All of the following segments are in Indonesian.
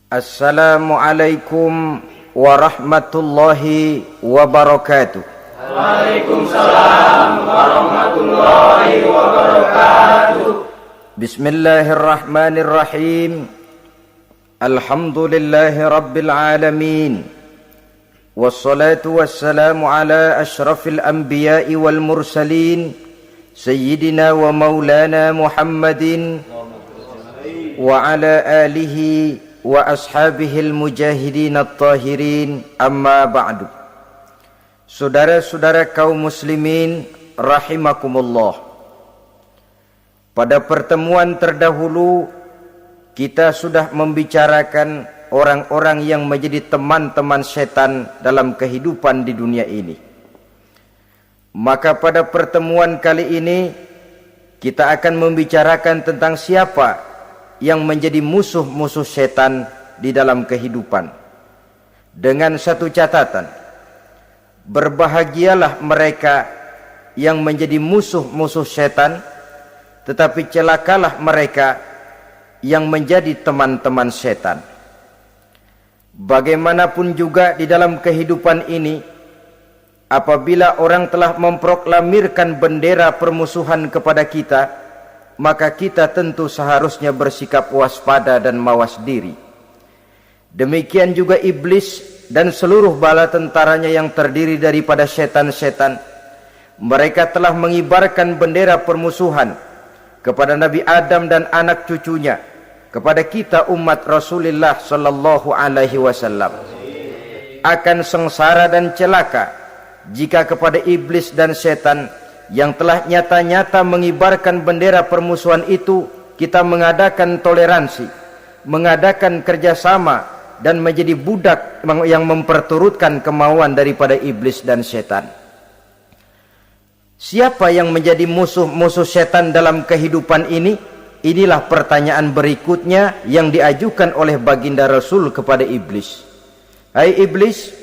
Assalamualaikum warahmatullahi wabarakatuh. Waalaikumsalam warahmatullahi wabarakatuh. Bismillahirrahmanirrahim. Alhamdulillahi rabbil alamin. Wassalatu wassalamu ala ashrafil anbiya'i wal mursalin, sayyidina wa maulana Muhammadin wa ala alihi wa ashabihil mujahidin at-tahirin, amma ba'du. Saudara-saudara kaum muslimin rahimakumullah. Pada pertemuan terdahulu kita sudah membicarakan orang-orang yang menjadi teman-teman setan dalam kehidupan di dunia ini. Maka pada pertemuan kali ini kita akan membicarakan tentang siapa yang menjadi musuh-musuh setan di dalam kehidupan. Dengan satu catatan, berbahagialah mereka yang menjadi musuh-musuh setan, tetapi celakalah mereka yang menjadi teman-teman setan. Bagaimanapun juga di dalam kehidupan ini, apabila orang telah memproklamirkan bendera permusuhan kepada kita, maka kita tentu seharusnya bersikap waspada dan mawas diri. Demikian juga iblis dan seluruh bala tentaranya yang terdiri daripada setan-setan. Mereka telah mengibarkan bendera permusuhan kepada Nabi Adam dan anak cucunya, kepada kita umat Rasulullah sallallahu alaihi wasallam. Akan sengsara dan celaka jika kepada iblis dan setan yang telah nyata-nyata mengibarkan bendera permusuhan itu kita mengadakan toleransi, mengadakan kerjasama, dan menjadi budak yang memperturutkan kemauan daripada iblis dan setan. Siapa yang menjadi musuh-musuh setan dalam kehidupan ini? Inilah pertanyaan berikutnya yang diajukan oleh baginda Rasul kepada iblis. Hai iblis,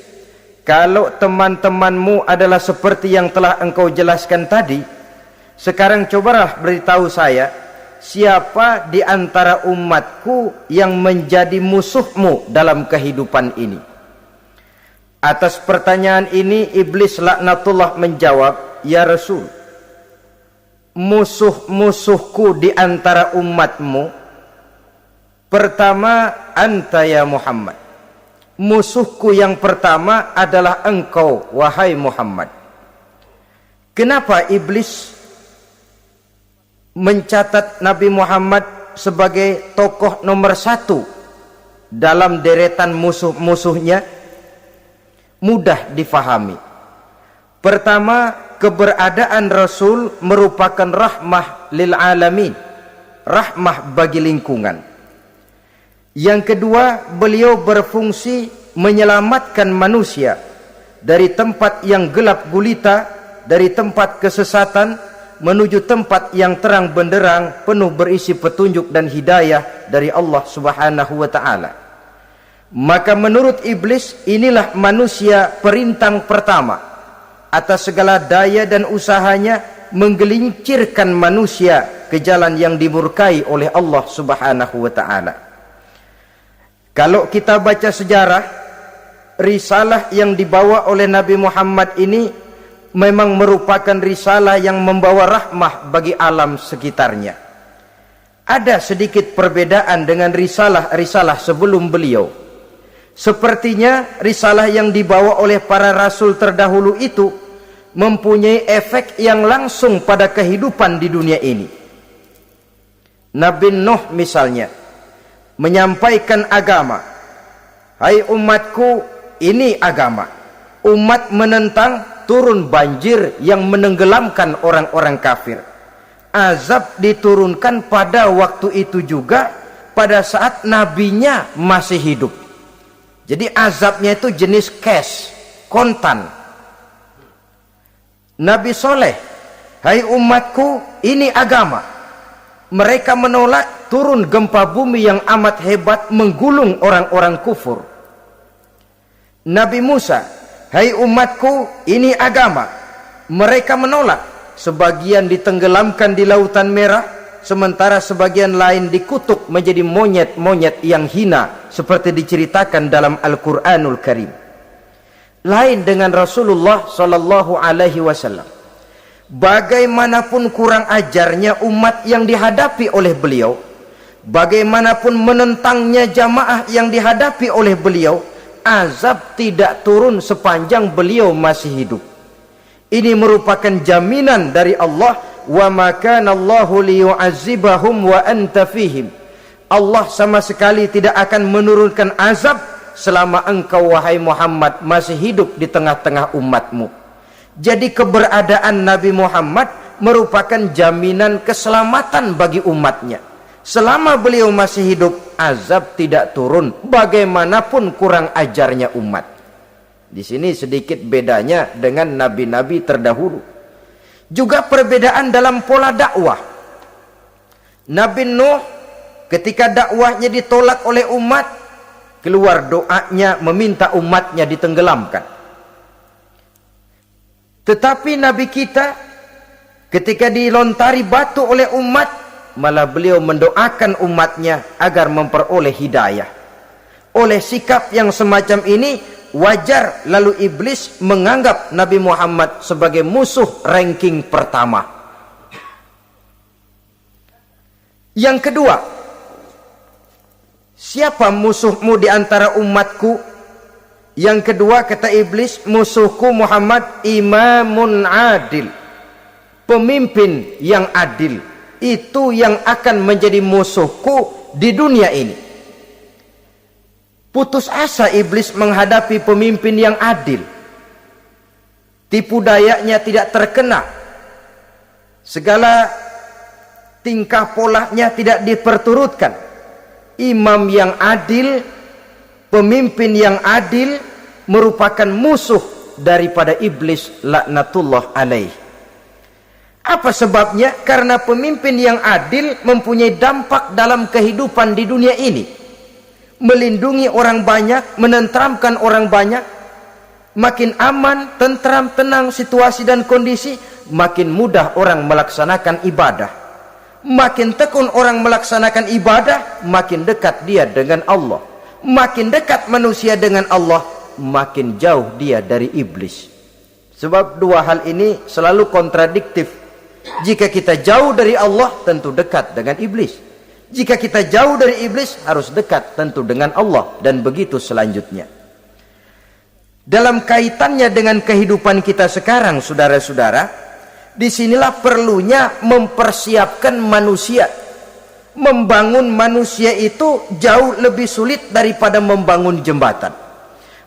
kalau teman-temanmu adalah seperti yang telah engkau jelaskan tadi, sekarang cobalah beritahu saya, siapa di antara umatku yang menjadi musuhmu dalam kehidupan ini? Atas pertanyaan ini iblis laknatullah menjawab, ya Rasul, musuh-musuhku di antara umatmu, pertama anta ya Muhammad. Musuhku yang pertama adalah engkau, wahai Muhammad. Kenapa iblis mencatat Nabi Muhammad sebagai tokoh nomor satu dalam deretan musuh-musuhnya? Mudah difahami. Pertama, keberadaan Rasul merupakan rahmah lil alamin, rahmah bagi lingkungan. Yang kedua, beliau berfungsi menyelamatkan manusia dari tempat yang gelap gulita, dari tempat kesesatan menuju tempat yang terang benderang, penuh berisi petunjuk dan hidayah dari Allah Subhanahu wa taala. Maka menurut iblis, inilah manusia perintang pertama atas segala daya dan usahanya menggelincirkan manusia ke jalan yang dimurkai oleh Allah Subhanahu wa taala. Kalau kita baca sejarah, risalah yang dibawa oleh Nabi Muhammad ini memang merupakan risalah yang membawa rahmah bagi alam sekitarnya. Ada sedikit perbedaan dengan risalah-risalah sebelum beliau. Sepertinya risalah yang dibawa oleh para rasul terdahulu itu mempunyai efek yang langsung pada kehidupan di dunia ini. Nabi Nuh misalnya menyampaikan agama. Hai umatku, ini agama. Umat menentang, turun banjir yang menenggelamkan orang-orang kafir. Azab diturunkan pada waktu itu juga, pada saat nabinya masih hidup. Jadi azabnya itu jenis cash, kontan. Nabi Soleh, hai umatku, ini agama. Mereka menolak, turun gempa bumi yang amat hebat menggulung orang-orang kufur. Nabi Musa, hai umatku, ini agama. Mereka menolak, sebagian ditenggelamkan di Lautan Merah, sementara sebagian lain dikutuk menjadi monyet-monyet yang hina seperti diceritakan dalam Al-Qur'anul Karim. Lain dengan Rasulullah sallallahu alaihi wasallam. Bagaimanapun kurang ajarnya umat yang dihadapi oleh beliau, bagaimanapun menentangnya jamaah yang dihadapi oleh beliau, azab tidak turun sepanjang beliau masih hidup. Ini merupakan jaminan dari Allah, wa ma kana Allahu liyu'azzibahum wa anta fihim. Allah sama sekali tidak akan menurunkan azab selama engkau wahai Muhammad masih hidup di tengah-tengah umatmu. Jadi keberadaan Nabi Muhammad merupakan jaminan keselamatan bagi umatnya. Selama beliau masih hidup, azab tidak turun bagaimanapun kurang ajarnya umat. Di sini sedikit bedanya dengan nabi-nabi terdahulu. Juga perbedaan dalam pola dakwah. Nabi Nuh ketika dakwahnya ditolak oleh umat, keluar doanya meminta umatnya ditenggelamkan. Tetapi Nabi kita ketika dilontari batu oleh umat, malah beliau mendoakan umatnya agar memperoleh hidayah. Oleh sikap yang semacam ini, wajar lalu iblis menganggap Nabi Muhammad sebagai musuh ranking pertama. Yang kedua, siapa musuhmu di antara umatku? Yang kedua kata iblis, musuhku Muhammad imamun adil, pemimpin yang adil. Itu yang akan menjadi musuhku di dunia ini. Putus asa iblis menghadapi pemimpin yang adil. Tipu dayanya tidak terkena. Segala tingkah polanya tidak diperturutkan. Imam yang adil, pemimpin yang adil merupakan musuh daripada iblis laknatullah alaih. Apa sebabnya? Karena pemimpin yang adil mempunyai dampak dalam kehidupan di dunia ini. Melindungi orang banyak, menenteramkan orang banyak. Makin aman, tentram, tenang situasi dan kondisi, makin mudah orang melaksanakan ibadah. Makin tekun orang melaksanakan ibadah, makin dekat dia dengan Allah. Makin dekat manusia dengan Allah, makin jauh dia dari iblis. Sebab dua hal ini selalu kontradiktif. Jika kita jauh dari Allah, tentu dekat dengan iblis. Jika kita jauh dari iblis, harus dekat tentu dengan Allah, dan begitu selanjutnya. Dalam kaitannya dengan kehidupan kita sekarang, saudara-saudara, disinilah perlunya mempersiapkan manusia. Membangun manusia itu jauh lebih sulit daripada membangun jembatan.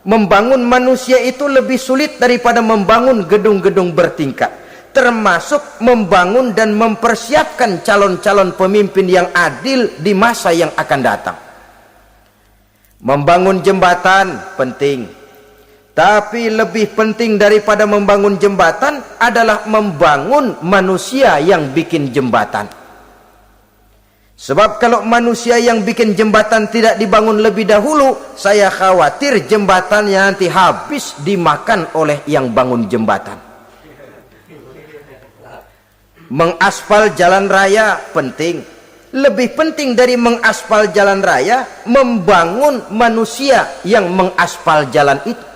Membangun manusia itu lebih sulit daripada membangun gedung-gedung bertingkat. Termasuk membangun dan mempersiapkan calon-calon pemimpin yang adil di masa yang akan datang. Membangun jembatan penting, tapi lebih penting daripada membangun jembatan adalah membangun manusia yang bikin jembatan. Sebab kalau manusia yang bikin jembatan tidak dibangun lebih dahulu, saya khawatir jembatannya nanti habis dimakan oleh yang bangun jembatan. Mengaspal jalan raya penting. Lebih penting dari mengaspal jalan raya, membangun manusia yang mengaspal jalan itu.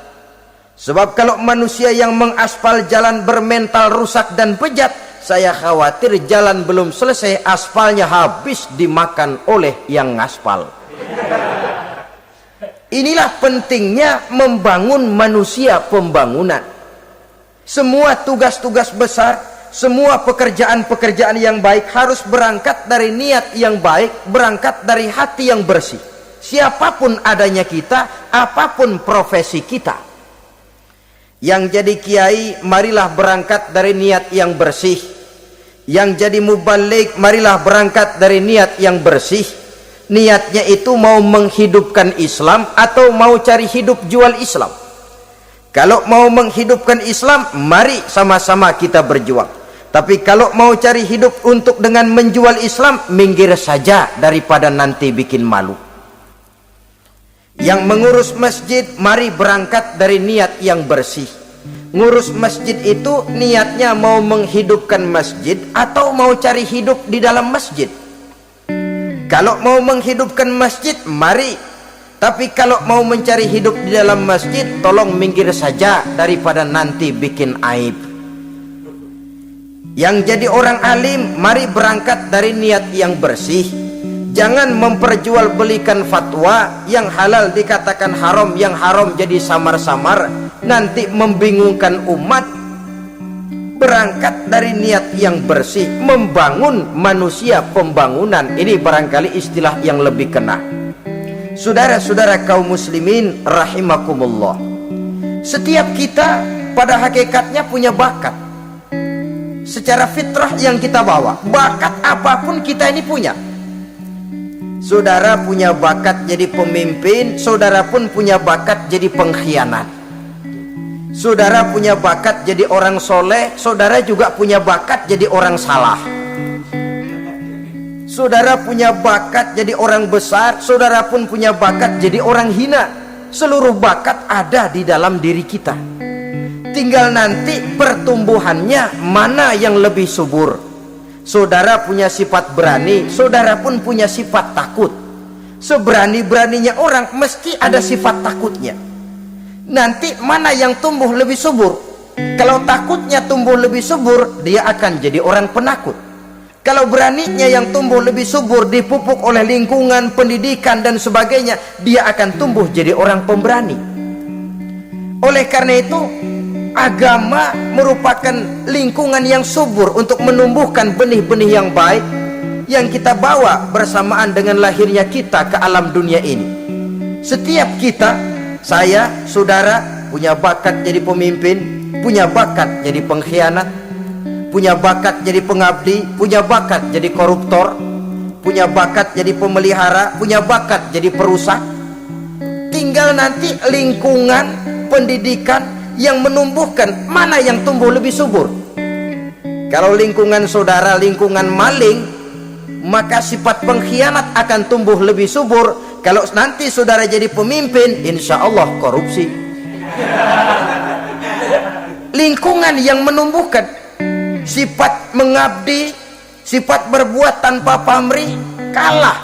Sebab kalau manusia yang mengaspal jalan bermental rusak dan bejat, saya khawatir jalan belum selesai, aspalnya habis dimakan oleh yang ngaspal. Inilah pentingnya membangun manusia pembangunan. Semua tugas-tugas besar, semua pekerjaan-pekerjaan yang baik harus berangkat dari niat yang baik, berangkat dari hati yang bersih. Siapapun adanya kita, apapun profesi kita. Yang jadi kiai, marilah berangkat dari niat yang bersih. Yang jadi mubaligh, marilah berangkat dari niat yang bersih. Niatnya itu mau menghidupkan Islam atau mau cari hidup jual Islam. Kalau mau menghidupkan Islam, mari sama-sama kita berjuang. Tapi kalau mau cari hidup untuk dengan menjual Islam, minggir saja daripada nanti bikin malu. Yang mengurus masjid, mari berangkat dari niat yang bersih. Ngurus masjid itu niatnya mau menghidupkan masjid atau mau cari hidup di dalam masjid. Kalau mau menghidupkan masjid, mari. Tapi kalau mau mencari hidup di dalam masjid, tolong minggir saja daripada nanti bikin aib. Yang jadi orang alim, mari berangkat dari niat yang bersih. Jangan memperjualbelikan fatwa, yang halal dikatakan haram, yang haram jadi samar-samar, nanti membingungkan umat. Berangkat dari niat yang bersih, membangun manusia, pembangunan. Ini barangkali istilah yang lebih kena. Saudara-saudara kaum muslimin rahimakumullah, setiap kita pada hakikatnya punya bakat. Secara fitrah yang kita bawa, bakat apapun kita ini punya. Saudara punya bakat jadi pemimpin, saudara pun punya bakat jadi pengkhianat. Saudara punya bakat jadi orang soleh, saudara juga punya bakat jadi orang salah. Saudara punya bakat jadi orang besar, saudara pun punya bakat jadi orang hina. Seluruh bakat ada di dalam diri kita. Tinggal nanti pertumbuhannya mana yang lebih subur. Saudara punya sifat berani, saudara pun punya sifat takut. Seberani-beraninya orang mesti ada sifat takutnya. Nanti mana yang tumbuh lebih subur? Kalau takutnya tumbuh lebih subur, dia akan jadi orang penakut. Kalau beraninya yang tumbuh lebih subur, dipupuk oleh lingkungan, pendidikan dan sebagainya, dia akan tumbuh jadi orang pemberani. Oleh karena itu, agama merupakan lingkungan yang subur untuk menumbuhkan benih-benih yang baik yang kita bawa bersamaan dengan lahirnya kita ke alam dunia ini. Setiap kita, saya, saudara, punya bakat jadi pemimpin, punya bakat jadi pengkhianat, punya bakat jadi pengabdi, punya bakat jadi koruptor, punya bakat jadi pemelihara, punya bakat jadi perusak. Tinggal nanti lingkungan, pendidikan yang menumbuhkan mana yang tumbuh lebih subur. Kalau lingkungan saudara lingkungan maling, maka sifat pengkhianat akan tumbuh lebih subur. Kalau nanti saudara jadi pemimpin, insya Allah korupsi. Lingkungan yang menumbuhkan sifat mengabdi, sifat berbuat tanpa pamrih, kalah,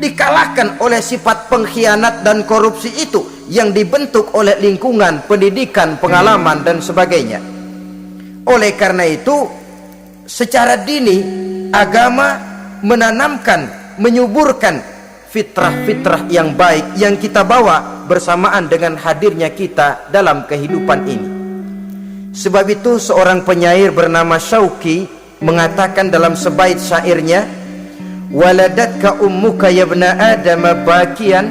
dikalahkan oleh sifat pengkhianat dan korupsi itu yang dibentuk oleh lingkungan, pendidikan, pengalaman dan sebagainya. Oleh karena itu, secara dini agama menanamkan, menyuburkan fitrah-fitrah yang baik yang kita bawa bersamaan dengan hadirnya kita dalam kehidupan ini. Sebab itu seorang penyair bernama Syauqi mengatakan dalam sebaik syairnya, waladatka ummuka ya ibna adam bakian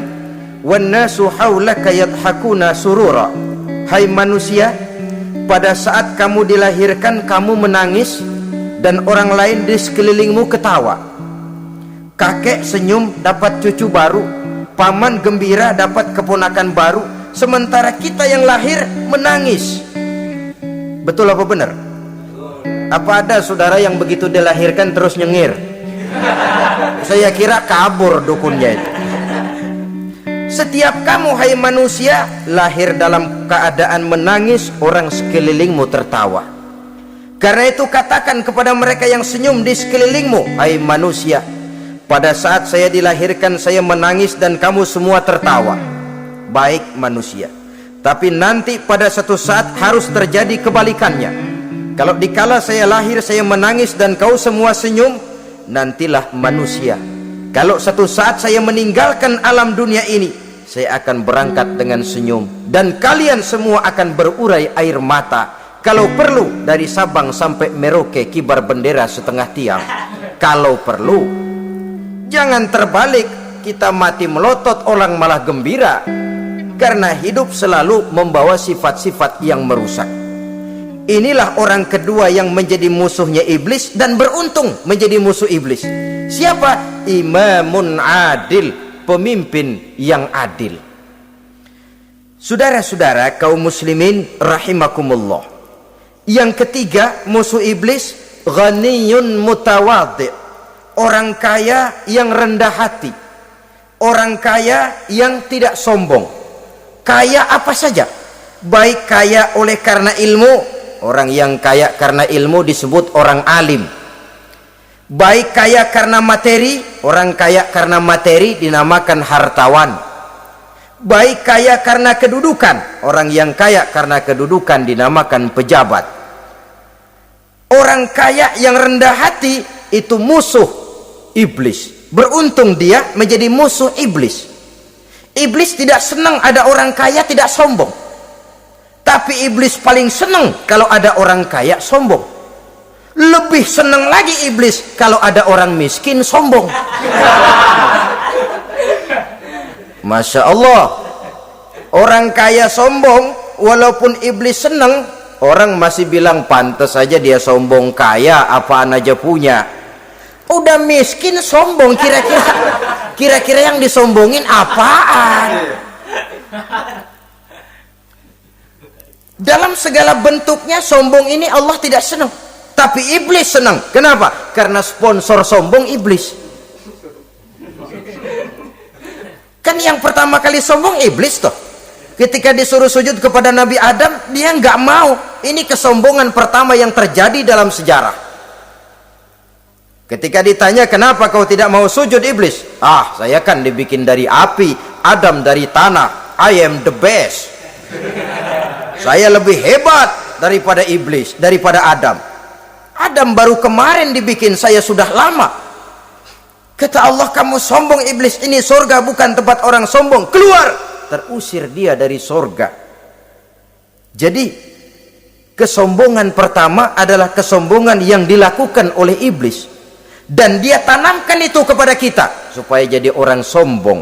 wan nasu haulaka yadhakuna surura. Hai manusia, pada saat kamu dilahirkan kamu menangis dan orang lain di sekelilingmu ketawa. Kakek senyum dapat cucu baru, paman gembira dapat keponakan baru, sementara kita yang lahir menangis. Betul apa benar? Apa ada saudara yang begitu dilahirkan terus nyengir? Saya kira kabur dukunnya itu. Setiap kamu hai manusia lahir dalam keadaan menangis, orang sekelilingmu tertawa. Karena itu katakan kepada mereka yang senyum di sekelilingmu, hai manusia, pada saat saya dilahirkan saya menangis dan kamu semua tertawa. Baik manusia, tapi nanti pada satu saat harus terjadi kebalikannya. Kalau dikala saya lahir saya menangis dan kau semua senyum, nantilah manusia, kalau satu saat saya meninggalkan alam dunia ini, saya akan berangkat dengan senyum dan kalian semua akan berurai air mata. Kalau perlu dari Sabang sampai Merauke kibar bendera setengah tiang. Kalau perlu, jangan terbalik, kita mati melotot orang malah gembira. Karena hidup selalu membawa sifat-sifat yang merusak. Inilah orang kedua yang menjadi musuhnya iblis dan beruntung menjadi musuh iblis. Siapa? Imamun adil, pemimpin yang adil. Saudara-saudara kaum muslimin rahimakumullah. Yang ketiga musuh iblis, ghaniyun mutawadhi, orang kaya yang rendah hati, orang kaya yang tidak sombong. Kaya apa saja, baik kaya oleh karena ilmu, orang yang kaya karena ilmu disebut orang alim. Baik kaya karena materi, orang kaya karena materi dinamakan hartawan. Baik kaya karena kedudukan, orang yang kaya karena kedudukan dinamakan pejabat. Orang kaya yang rendah hati itu musuh iblis. Beruntung dia menjadi musuh iblis. Iblis tidak senang ada orang kaya tidak sombong, tapi iblis paling senang kalau ada orang kaya sombong. Lebih senang lagi iblis kalau ada orang miskin sombong. Masya Allah, orang kaya sombong, walaupun iblis senang, orang masih bilang pantas saja dia sombong, kaya apaan aja punya. Udah miskin sombong, kira-kira yang disombongin apaan? Dalam segala bentuknya sombong ini Allah tidak senang, tapi iblis senang. Kenapa? Karena sponsor sombong iblis. Kan yang pertama kali sombong iblis toh. Ketika disuruh sujud kepada Nabi Adam, dia nggak mau. Ini kesombongan pertama yang terjadi dalam sejarah. Ketika ditanya kenapa kau tidak mau sujud iblis, saya kan dibikin dari api, Adam dari tanah, I am the best. Saya lebih hebat daripada iblis, daripada Adam. Adam baru kemarin dibikin, saya sudah lama. Kata Allah, kamu sombong iblis, ini surga bukan tempat orang sombong, keluar. Terusir dia dari surga. Jadi kesombongan pertama adalah kesombongan yang dilakukan oleh iblis, dan dia tanamkan itu kepada kita supaya jadi orang sombong.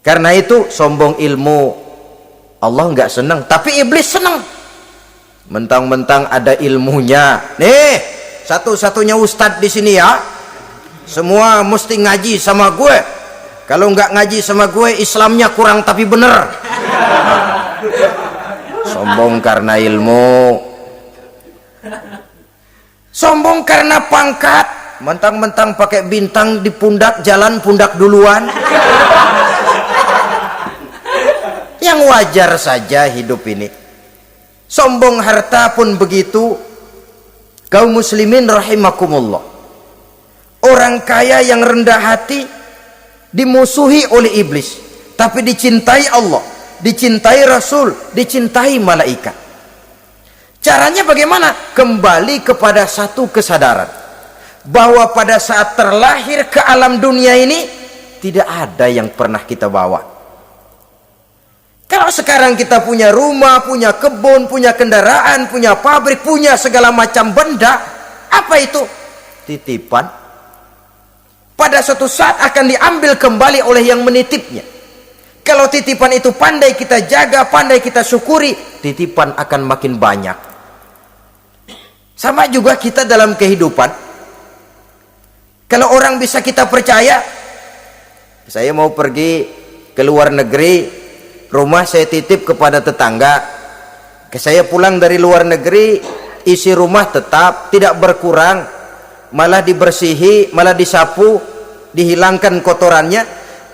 Karena itu sombong ilmu Allah nggak senang, tapi iblis senang. Mentang-mentang ada ilmunya, nih satu-satunya ustadz di sini ya, semua mesti ngaji sama gue. Kalau nggak ngaji sama gue, Islamnya kurang tapi bener. Sombong karena ilmu, sombong karena pangkat. Mentang-mentang pakai bintang di pundak, jalan pundak duluan. Yang wajar saja hidup ini. Sombong harta pun begitu. Kaum muslimin rahimakumullah, orang kaya yang rendah hati dimusuhi oleh iblis, tapi dicintai Allah, dicintai Rasul, dicintai malaikat. Caranya bagaimana? Kembali kepada satu kesadaran bahwa pada saat terlahir ke alam dunia ini tidak ada yang pernah kita bawa. Kalau sekarang kita punya rumah, punya kebun, punya kendaraan, punya pabrik, punya segala macam benda, apa itu? Titipan. Pada suatu saat akan diambil kembali oleh yang menitipnya. Kalau titipan itu pandai kita jaga, pandai kita syukuri, titipan akan makin banyak. Sama juga kita dalam kehidupan. Kalau orang bisa kita percaya, saya mau pergi ke luar negeri, rumah saya titip kepada tetangga. Saya pulang dari luar negeri, isi rumah tetap tidak berkurang, malah dibersihi, malah disapu, dihilangkan kotorannya.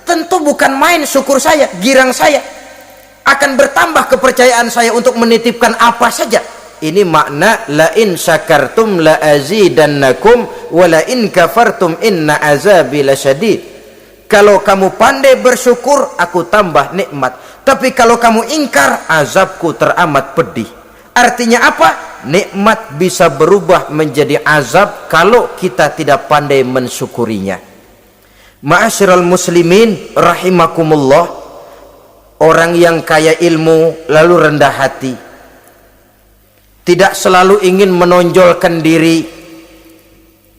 Tentu bukan main syukur saya, girang saya. Akan bertambah kepercayaan saya untuk menitipkan apa saja. Ini makna la in syakartum la azidannakum wa la in kafartum inna azabi lasyadid. Kalau kamu pandai bersyukur, aku tambah nikmat. Tapi kalau kamu ingkar, azabku teramat pedih. Artinya apa? Nikmat bisa berubah menjadi azab kalau kita tidak pandai mensyukurinya. Ma'asyiral muslimin rahimakumullah, orang yang kaya ilmu lalu rendah hati, tidak selalu ingin menonjolkan diri.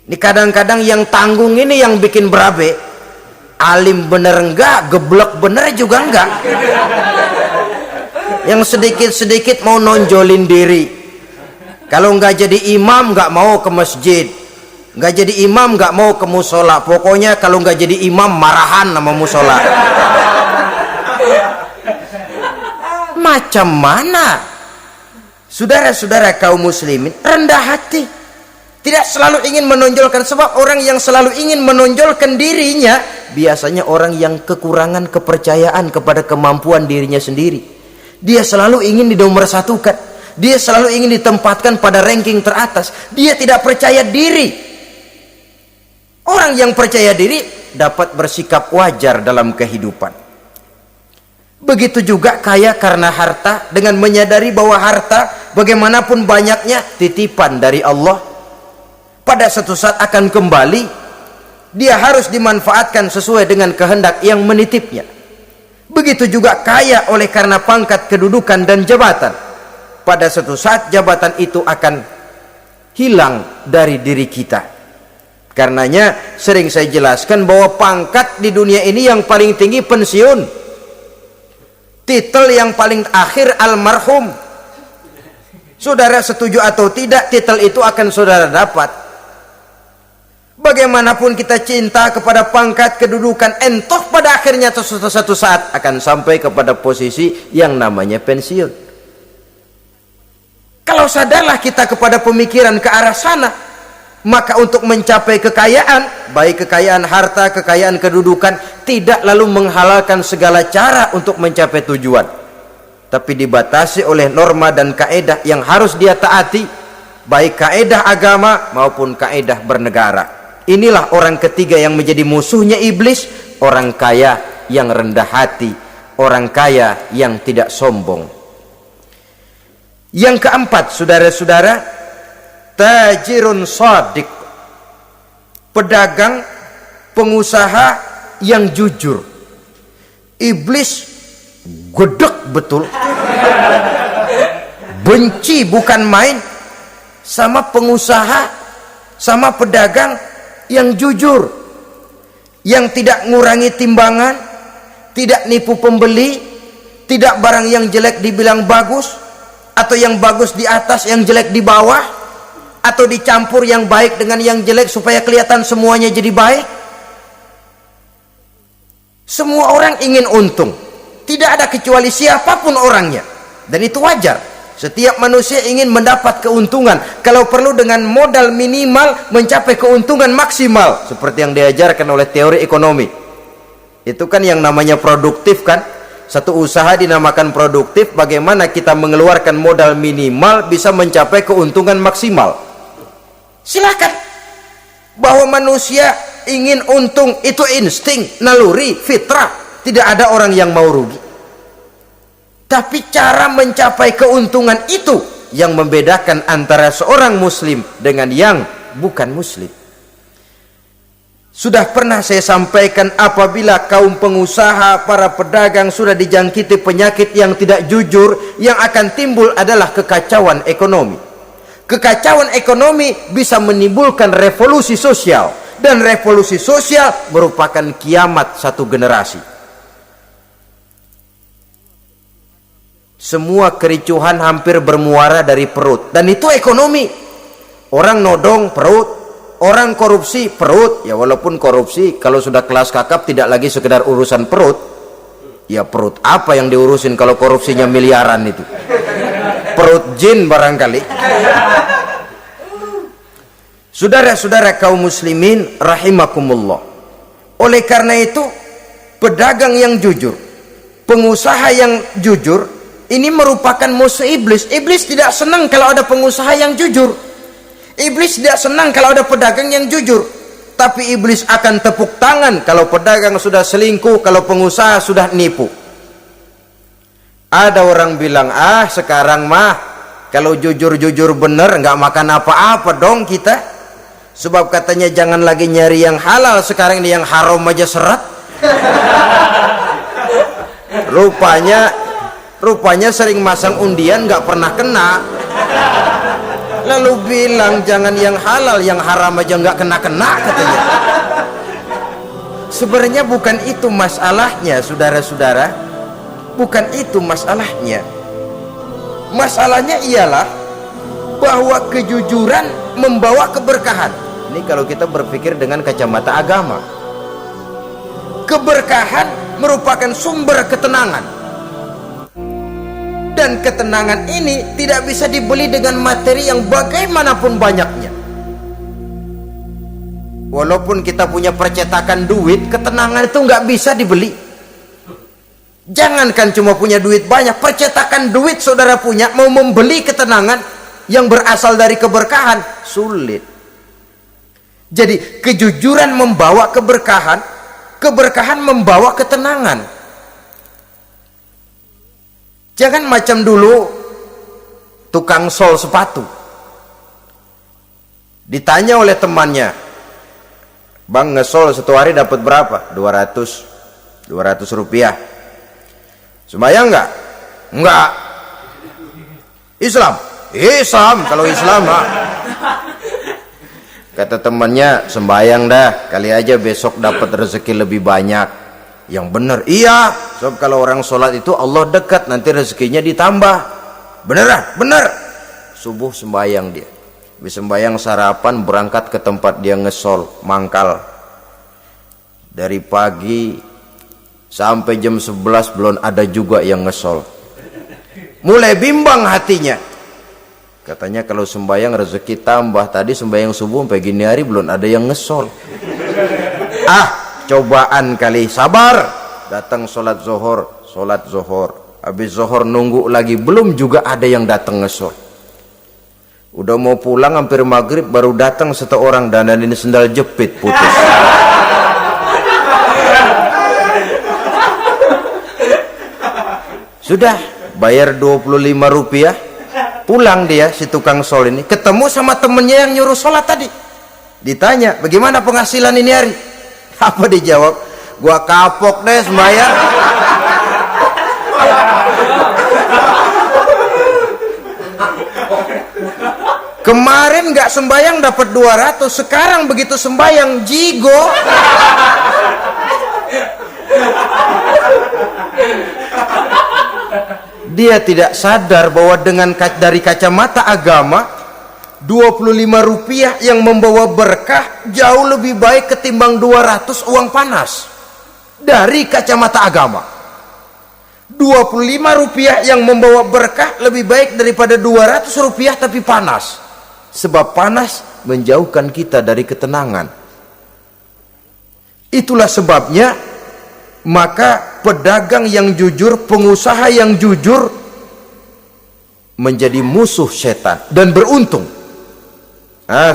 Ini kadang-kadang yang tanggung ini yang bikin berabe. Alim bener enggak, geblek bener juga enggak. Yang sedikit-sedikit mau nonjolin diri. Kalau enggak jadi imam enggak mau ke masjid, enggak jadi imam enggak mau ke musola. Pokoknya kalau enggak jadi imam marahan sama musola. Macam mana? Saudara-saudara kaum muslimin, rendah hati, tidak selalu ingin menonjolkan. Sebab orang yang selalu ingin menonjolkan dirinya biasanya orang yang kekurangan kepercayaan kepada kemampuan dirinya sendiri. Dia selalu ingin dinomorsatukan. Dia selalu ingin ditempatkan pada ranking teratas. Dia tidak percaya diri. Orang yang percaya diri dapat bersikap wajar dalam kehidupan. Begitu juga kaya karena harta, dengan menyadari bahwa harta bagaimanapun banyaknya titipan dari Allah. Pada suatu saat akan kembali. Dia harus dimanfaatkan sesuai dengan kehendak yang menitipnya. Begitu juga kaya oleh karena pangkat, kedudukan, dan jabatan. Pada suatu saat jabatan itu akan hilang dari diri kita. Karenanya sering saya jelaskan bahwa pangkat di dunia ini yang paling tinggi pensiun. Titel yang paling akhir almarhum. Saudara setuju atau tidak, titel itu akan saudara dapat. Bagaimanapun kita cinta kepada pangkat, kedudukan, entoh pada akhirnya suatu saat akan sampai kepada posisi yang namanya pensiun. Kalau sadarlah kita kepada pemikiran ke arah sana, maka untuk mencapai kekayaan, baik kekayaan harta, kekayaan kedudukan, tidak lalu menghalalkan segala cara untuk mencapai tujuan, tapi dibatasi oleh norma dan kaedah yang harus dia taati, baik kaedah agama maupun kaedah bernegara. Inilah orang ketiga yang menjadi musuhnya iblis, orang kaya yang rendah hati, orang kaya yang tidak sombong. Yang keempat, saudara-saudara, tajirun shadiq, pedagang, pengusaha yang jujur. Iblis gedek betul, benci bukan main sama pengusaha, sama pedagang yang jujur, yang tidak ngurangi timbangan, tidak nipu pembeli, tidak barang yang jelek dibilang bagus, atau yang bagus di atas yang jelek di bawah, atau dicampur yang baik dengan yang jelek supaya kelihatan semuanya jadi baik. Semua orang ingin untung, tidak ada kecuali siapapun orangnya, dan itu wajar. Setiap manusia ingin mendapat keuntungan, kalau perlu dengan modal minimal mencapai keuntungan maksimal, seperti yang diajarkan oleh teori ekonomi. Itu kan yang namanya produktif kan. Satu usaha dinamakan produktif, bagaimana kita mengeluarkan modal minimal bisa mencapai keuntungan maksimal. Silakan. Bahwa manusia ingin untung itu insting, naluri, fitrah. Tidak ada orang yang mau rugi. Tapi cara mencapai keuntungan itu yang membedakan antara seorang muslim dengan yang bukan muslim. Sudah pernah saya sampaikan, apabila kaum pengusaha, para pedagang sudah dijangkiti penyakit yang tidak jujur, yang akan timbul adalah kekacauan ekonomi. Kekacauan ekonomi bisa menimbulkan revolusi sosial, dan revolusi sosial merupakan kiamat satu generasi. Semua kericuhan hampir bermuara dari perut, dan itu ekonomi. Orang nodong perut, orang korupsi perut. Ya walaupun korupsi kalau sudah kelas kakap tidak lagi sekedar urusan perut. Ya perut apa yang diurusin kalau korupsinya miliaran itu? Perut jin barangkali. Saudara-saudara kaum muslimin rahimakumullah. Oleh karena itu, pedagang yang jujur, pengusaha yang jujur, ini merupakan musuh iblis. Iblis tidak senang kalau ada pengusaha yang jujur. Iblis tidak senang kalau ada pedagang yang jujur. Tapi iblis akan tepuk tangan kalau pedagang sudah selingkuh, kalau pengusaha sudah nipu. Ada orang bilang, sekarang mah kalau jujur-jujur bener nggak makan apa-apa dong kita. Sebab katanya jangan lagi nyari yang halal, sekarang ini yang haram aja seret. Rupanya sering masang undian nggak pernah kena. Lalu bilang jangan yang halal, yang haram aja nggak kena-kena katanya. Sebenarnya bukan itu masalahnya, saudara-saudara. Bukan itu masalahnya. Masalahnya ialah bahwa kejujuran membawa keberkahan. Ini kalau kita berpikir dengan kacamata agama. Keberkahan merupakan sumber ketenangan. Dan ketenangan ini tidak bisa dibeli dengan materi yang bagaimanapun banyaknya. Walaupun kita punya percetakan duit, ketenangan itu nggak bisa dibeli. Jangankan cuma punya duit banyak, percetakan duit saudara punya, mau membeli ketenangan yang berasal dari keberkahan, sulit. Jadi kejujuran membawa keberkahan, keberkahan membawa ketenangan. Jangan macam dulu tukang sol sepatu, ditanya oleh temannya, bang ngesol satu hari dapat berapa? 200 rupiah. Sembayang enggak? Enggak. Islam kalau Islam kata temannya, sembayang dah, kali aja besok dapat rezeki lebih banyak. Yang benar, iya, sebab kalau orang sholat itu Allah dekat, nanti rezekinya ditambah. Bener. Subuh sembayang dia, habis sembayang sarapan berangkat ke tempat dia ngesol, mangkal. Dari pagi sampai jam 11 belum ada juga yang ngesol. Mulai bimbang hatinya. Katanya kalau sembayang rezeki tambah, tadi sembayang subuh sampai gini hari belum ada yang ngesol. Cobaan kali, sabar. Datang sholat zohor, habis zohor nunggu lagi, belum juga ada yang datang ngesol. Udah mau pulang hampir maghrib, baru datang satu orang dandanin sendal jepit putus. Sudah bayar 25 rupiah, pulang dia si tukang sol ini, ketemu sama temennya yang nyuruh sholat tadi. Ditanya, bagaimana penghasilan ini hari? Apa dijawab? Gua kapok deh sembahyang. Kemarin nggak sembahyang dapat 200, sekarang begitu sembahyang jigo. Dia tidak sadar bahwa dengan dari kacamata agama, 25 rupiah yang membawa berkah jauh lebih baik ketimbang 200 uang panas. Dari kacamata agama, 25 rupiah yang membawa berkah lebih baik daripada 200 rupiah tapi panas. Sebab panas menjauhkan kita dari ketenangan. Itulah sebabnya maka pedagang yang jujur, pengusaha yang jujur menjadi musuh setan dan beruntung.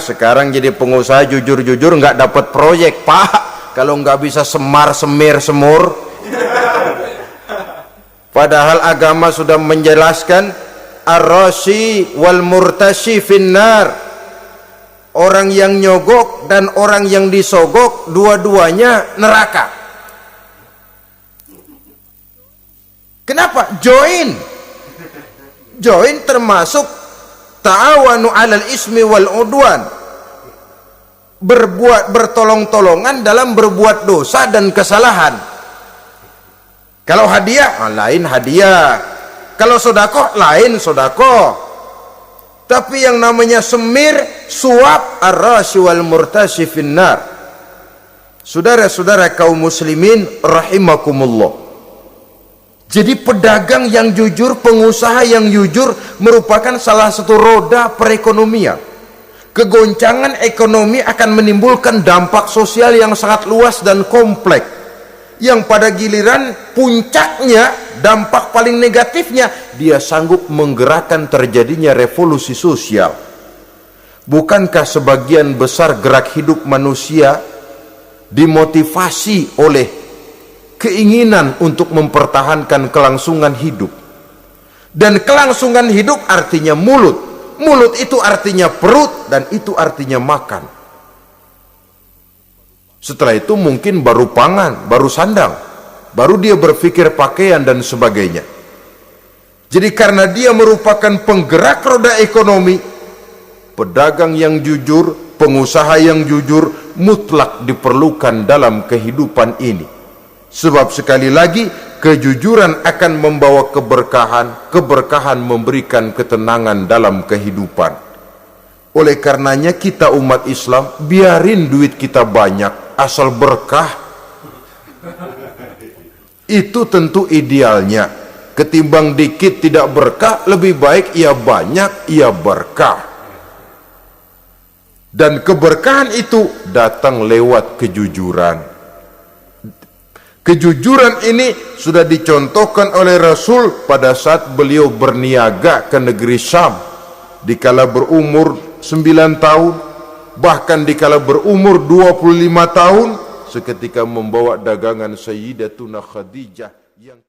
Sekarang jadi pengusaha jujur-jujur nggak dapat proyek, Pak, kalau nggak bisa semir semur. Padahal agama sudah menjelaskan ar-rashi wal murtashi finnar. Orang yang nyogok dan orang yang disogok dua-duanya neraka. Kenapa? Join termasuk ta'awanu 'alal ismi wal udwan. Bertolong-tolongan dalam berbuat dosa dan kesalahan. Kalau hadiah, lain hadiah. Kalau sedekah, lain sedekah. Tapi yang namanya semir, suap, ar-rashi wal murtashi finnar. Saudara-saudara kaum muslimin rahimakumullah. Jadi pedagang yang jujur, pengusaha yang jujur merupakan salah satu roda perekonomian. Kegoncangan ekonomi akan menimbulkan dampak sosial yang sangat luas dan kompleks, yang pada giliran puncaknya, dampak paling negatifnya, dia sanggup menggerakkan terjadinya revolusi sosial. Bukankah sebagian besar gerak hidup manusia dimotivasi oleh keinginan untuk mempertahankan kelangsungan hidup? Dan kelangsungan hidup artinya mulut. Mulut itu artinya perut, dan itu artinya makan. Setelah itu mungkin baru pangan, baru sandang, baru dia berpikir pakaian dan sebagainya. Jadi karena dia merupakan penggerak roda ekonomi, pedagang yang jujur, pengusaha yang jujur mutlak diperlukan dalam kehidupan ini. Sebab sekali lagi, kejujuran akan membawa keberkahan, keberkahan memberikan ketenangan dalam kehidupan. Oleh karenanya kita umat Islam, biarin duit kita banyak, asal berkah. Itu tentu idealnya. Ketimbang dikit tidak berkah, lebih baik ia banyak, ia berkah. Dan keberkahan itu datang lewat kejujuran. Kejujuran ini sudah dicontohkan oleh Rasul pada saat beliau berniaga ke negeri Syam dikala berumur 9 tahun, bahkan dikala berumur 25 tahun seketika membawa dagangan Sayyidatuna Khadijah yang